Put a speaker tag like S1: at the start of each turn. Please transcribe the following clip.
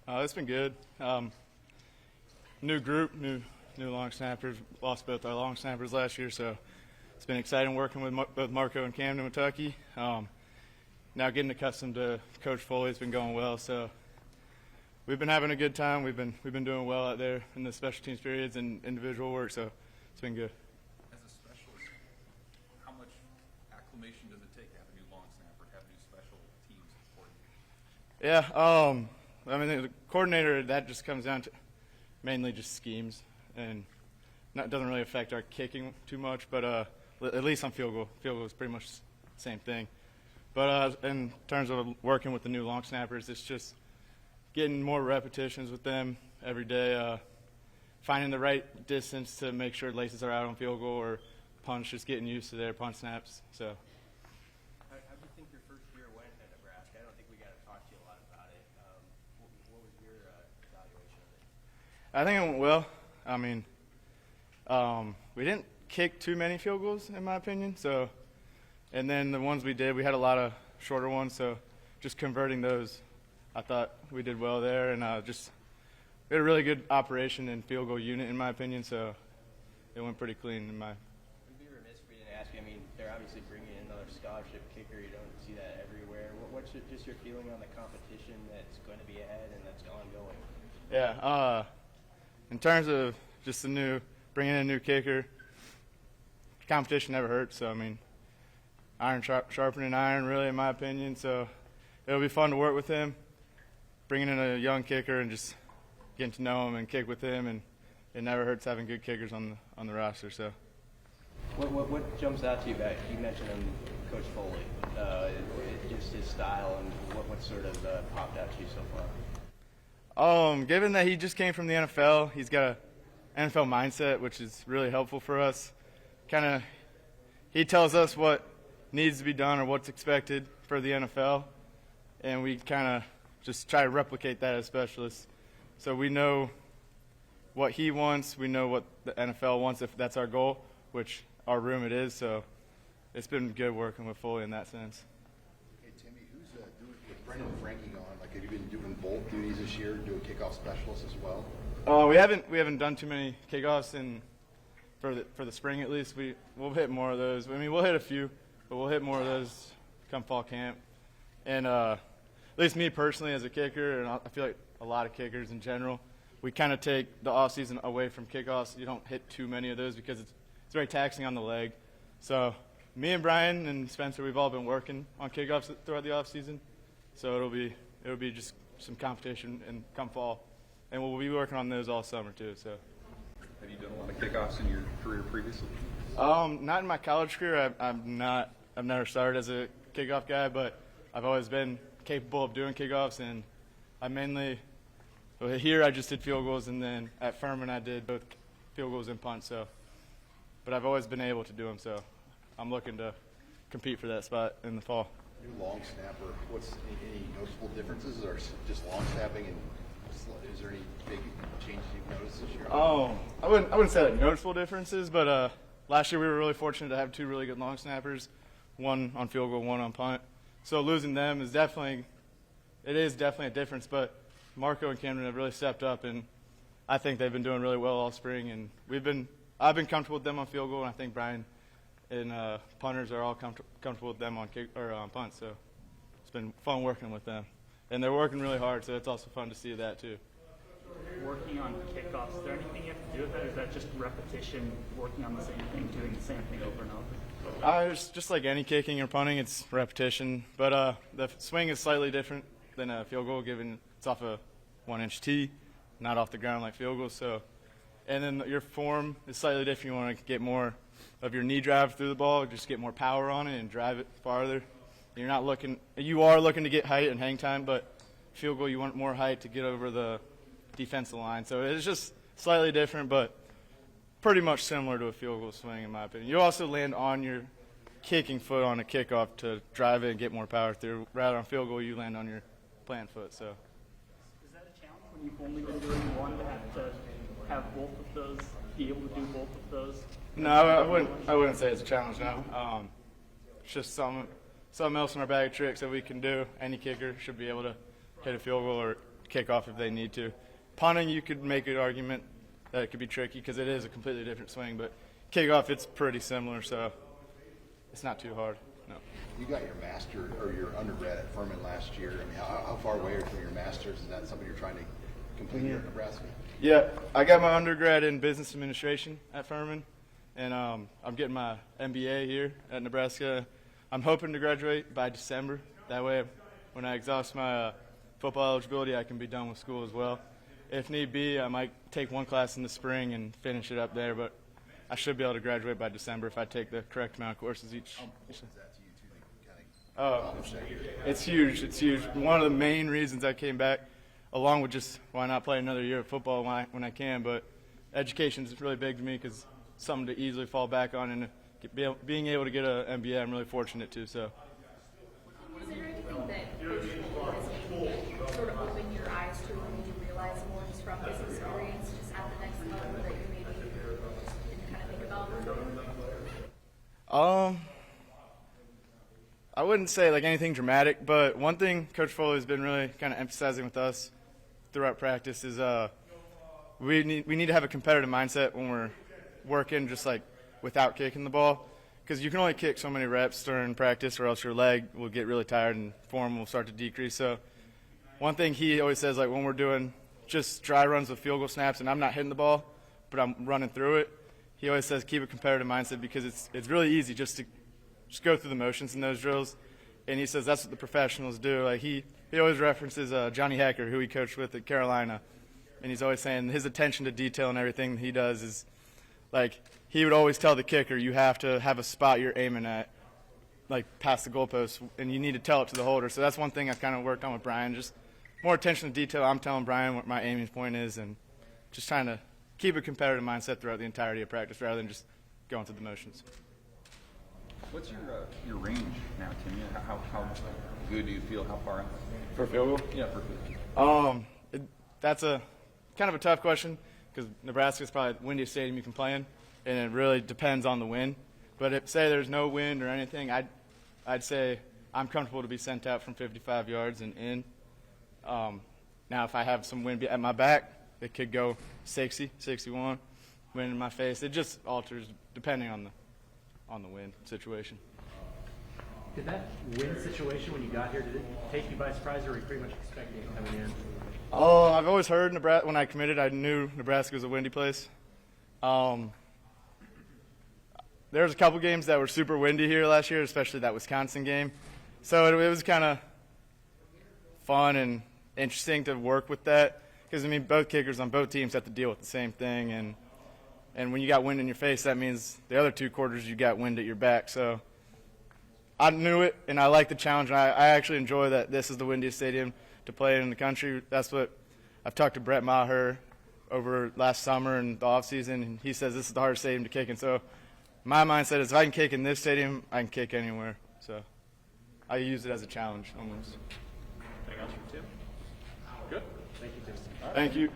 S1: It's been good. New group, new long snappers. Lost both our long snappers last year, so it's been exciting working with both Marco and Camden Kentucky. Now getting accustomed to Coach Foley has been going well, so we've been having a good time. We've been doing well out there in the special teams periods and individual work, so it's been good.
S2: As a specialist, how much acclimation does it take to have a new long snapper, have new special teams coordinator?
S1: Yeah, I mean, the coordinator, that just comes down to mainly just schemes, and doesn't really affect our kicking too much, but at least on field goal is pretty much the same thing. But in terms of working with the new long snappers, it's just getting more repetitions with them every day, finding the right distance to make sure laces are out on field goal or punch, just getting used to their punch snaps. So.
S3: How do you think your first year went at Nebraska? I don't think we got to talk to you a lot about it. What was your evaluation of it?
S1: I think it went well. I mean, we didn't kick too many field goals, in my opinion. So, and then the ones we did, we had a lot of shorter ones. So, just converting those, I thought we did well there, and we had a really good operation and field goal unit, in my opinion. So, it went pretty clean in my.
S3: We'd be remiss if we didn't ask you. I mean, they're obviously bringing in another scholarship kicker. You don't see that everywhere. What's just your feeling on the competition that's going to be ahead and that's ongoing?
S1: Yeah, in terms of just bringing in a new kicker, competition never hurts. So, I mean, iron sharpening iron, really, in my opinion. So, it'll be fun to work with him, bringing in a young kicker and just getting to know him and kick with him. And it never hurts having good kickers on the roster. So,
S3: what jumps out to you about? You mentioned him, Coach Foley, just his style, and what sort of popped out to you so far?
S1: Given that he just came from the NFL, he's got an NFL mindset, which is really helpful for us. He tells us what needs to be done or what's expected for the NFL, and we kind of just try to replicate that as specialists. So we know what he wants, we know what the NFL wants if that's our goal, which our room it is. So it's been good working with Foley in that sense.
S4: Hey Timmy, who's doing with Brendan Frankie gone? Like, have you been doing both duties this year? Do a kickoff specialist as well?
S1: We haven't done too many kickoffs for the spring at least. We'll hit more of those. I mean, we'll hit a few, but we'll hit more of those come fall camp. And at least me personally as a kicker, and I feel like a lot of kickers in general, we kind of take the off season away from kickoffs. You don't hit too many of those because it's very taxing on the leg. So me and Brian and Spencer, we've all been working on kickoffs throughout the off season. So it'll be just some competition and come fall. And we'll be working on those all summer too. So.
S2: Have you done a lot of kickoffs in your career previously?
S1: Not in my college career. I've never started as a kickoff guy, but I've always been capable of doing kickoffs. And here I just did field goals, and then at Furman I did both field goals and punts. So, but I've always been able to do them. So, I'm looking to compete for that spot in the fall.
S4: New long snapper. What's any noticeable differences, or just long snapping and? Is there any big changes you've noticed this year?
S1: I wouldn't say like noticeable differences, but last year we were really fortunate to have two really good long snappers, one on field goal, one on punt. So losing them is definitely a difference. But Marco and Camden have really stepped up, and I think they've been doing really well all spring. And I've been comfortable with them on field goal, and I think Brian and punters are all comfortable with them on punt. So it's been fun working with them. And they're working really hard, so it's also fun to see that too.
S5: Working on kickoffs, is there anything you have to do with that, or is that just repetition, working on the same thing, doing the same thing over and over?
S1: It's just like any kicking or punting, it's repetition. But the swing is slightly different than a field goal, given it's off a 1-inch tee, not off the ground like field goals. So, and then your form is slightly different. You want to get more of your knee drive through the ball, just get more power on it and drive it farther. You are looking to get height and hang time, but field goal you want more height to get over the defensive line. So it's just slightly different, but pretty much similar to a field goal swing in my opinion. You also land on your kicking foot on a kickoff to drive it and get more power through. Rather on field goal, you land on your plant foot. So.
S5: Is that a challenge when you've only been doing one to have both of those, be able to do both of those?
S1: No, I wouldn't say it's a challenge now. It's just something else in our bag of tricks that we can do. Any kicker should be able to hit a field goal or kickoff if they need to. Punting, you could make an argument that it could be tricky because it is a completely different swing, but kickoff, it's pretty similar, so it's not too hard. No.
S4: You got your master or your undergrad at Furman last year. I mean, how far away are you from your master's? Is that something you're trying to complete here at Nebraska?
S1: Yeah, I got my undergrad in business administration at Furman, and I'm getting my MBA here at Nebraska. I'm hoping to graduate by December. That way, when I exhaust my football eligibility, I can be done with school as well. If need be, I might take one class in the spring and finish it up there, but I should be able to graduate by December if I take the correct amount of courses each.
S4: What is that to you, too, that you kind of accomplish that here?
S1: It's huge. It's huge. One of the main reasons I came back, along with just why not play another year of football when I can, but education is really big to me because it's something to easily fall back on, and being able to get an MBA, I'm really fortunate to. So.
S6: Is there anything that Coach Cole has maybe sort of opened your eyes to, or made you realize more just from this experience, just at the next level that you maybe didn't kind of think about?
S1: I wouldn't say like anything dramatic, but one thing Coach Foley has been really kind of emphasizing with us throughout practice is we need to have a competitive mindset when we're working, just like without kicking the ball, because you can only kick so many reps during practice, or else your leg will get really tired and form will start to decrease. So one thing he always says, like when we're doing just dry runs with field goal snaps and I'm not hitting the ball, but I'm running through it, he always says keep a competitive mindset because it's really easy just to go through the motions in those drills. And he says that's what the professionals do. Like he always references Johnny Hacker, who he coached with at Carolina, and he's always saying his attention to detail and everything he does is like he would always tell the kicker, you have to have a spot you're aiming at, like past the goalpost, and you need to tell it to the holder. So that's one thing I've kind of worked on with Brian, just more attention to detail. I'm telling Brian what my aiming point is and just trying to keep a competitive mindset throughout the entirety of practice rather than just going through the motions.
S2: What's your range now, Timmy? How good do you feel? How far out?
S1: For field goal?
S2: Yeah, for field.
S1: That's a kind of a tough question because Nebraska is probably the windiest stadium you can play in, and it really depends on the wind. But if, say, there's no wind or anything, I'd say I'm comfortable to be sent out from 55 yards and in. Now, if I have some wind at my back, it could go 60, 61, wind in my face. It just alters depending on the wind situation.
S7: Did that wind situation when you got here, did it take you by surprise, or were you pretty much expecting it coming in?
S1: Oh, I've always heard Nebraska. When I committed, I knew Nebraska was a windy place. There was a couple games that were super windy here last year, especially that Wisconsin game. So it was kind of fun and interesting to work with that because, I mean, both kickers on both teams have to deal with the same thing. And when you got wind in your face, that means the other two quarters you got wind at your back. So I knew it, and I like the challenge. And I actually enjoy that this is the windiest stadium to play in the country. That's what I've talked to Brett Maher over last summer and the offseason, and he says this is the hardest stadium to kick in. So my mindset is if I can kick in this stadium, I can kick anywhere. So I use it as a challenge almost.
S2: Anything else from Tim? Good.
S7: Thank you, Tim.
S1: Thank you.